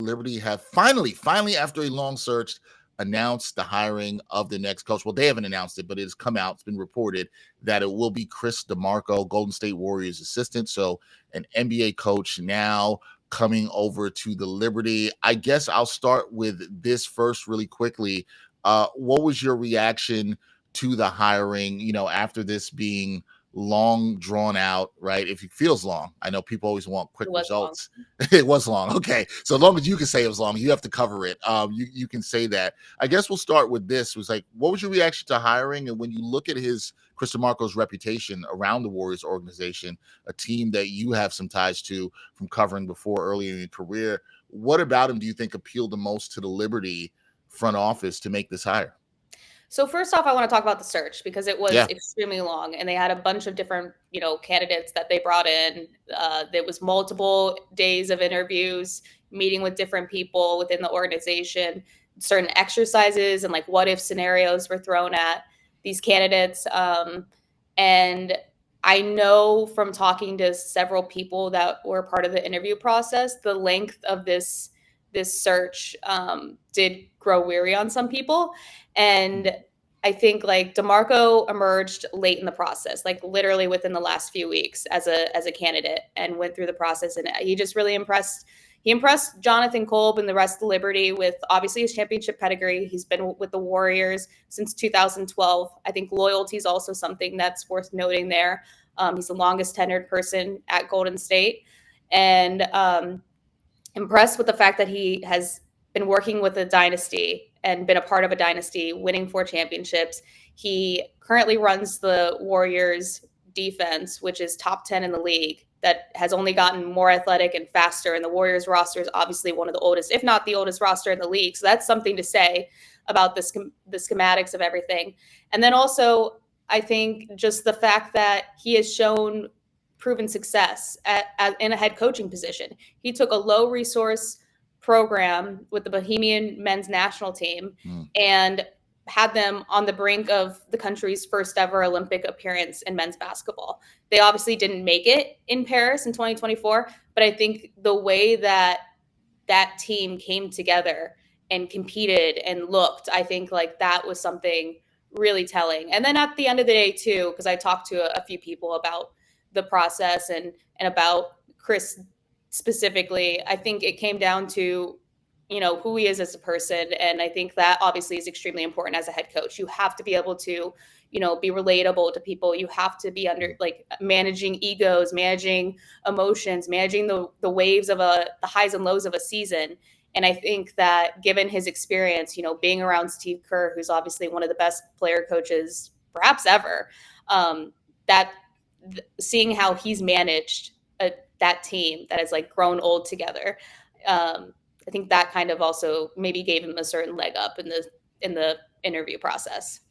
Liberty have finally, after a long search, announced the hiring of the next coach. Well, they haven't announced it, but it has come out. It's been reported that it will be Chris DeMarco, Golden State Warriors assistant. So an NBA coach now coming over to the Liberty. I guess I'll start with this first really quickly. What was your reaction to the hiring, after this being long drawn out, right? If it feels long, I know people always want quick It was long. results. It was long. Okay. So as long as you can say it was long, you have to cover it. You can say that. I guess we'll start with this. It was like, what was your reaction to hiring? And when you look at Chris DeMarco's reputation around the Warriors organization, a team that you have some ties to from covering before early in your career, what about him do you think appealed the most to the Liberty front office to make this hire? So first off, I want to talk about the search because it was extremely long, and they had a bunch of different, candidates that they brought in. There was multiple days of interviews, meeting with different people within the organization, certain exercises and like what if scenarios were thrown at these candidates. And I know from talking to several people that were part of the interview process, the length of this search did grow weary on some people. And I think like DeMarco emerged late in the process, like literally within the last few weeks as a candidate, and went through the process. And he just really impressed. He impressed Jonathan Kolb and the rest of the Liberty with obviously his championship pedigree. He's been with the Warriors since 2012. I think loyalty is also something that's worth noting there. He's the longest tenured person at Golden State, and impressed with the fact that he has been working with a dynasty and been a part of a dynasty, winning 4 championships. He currently runs the Warriors defense, which is top 10 in the league, that has only gotten more athletic and faster. And the Warriors roster is obviously one of the oldest, if not the oldest roster in the league. So that's something to say about the schematics of everything. And then also, I think just the fact that he has shown proven success in a head coaching position. He took a low resource program with the Bohemian men's national team and had them on the brink of the country's first ever Olympic appearance in men's basketball. They obviously didn't make it in Paris in 2024, but I think the way that team came together and competed and looked, I think like that was something really telling. And then at the end of the day too, because I talked to a few people about the process and about Chris specifically, I think it came down to, who he is as a person. And I think that obviously is extremely important as a head coach. You have to be able to, be relatable to people. You have to be under like managing egos, managing emotions, managing the waves of the highs and lows of a season. And I think that given his experience, being around Steve Kerr, who's obviously one of the best player coaches perhaps ever, that seeing how he's managed that team that has like grown old together, I think that kind of also maybe gave him a certain leg up in the interview process.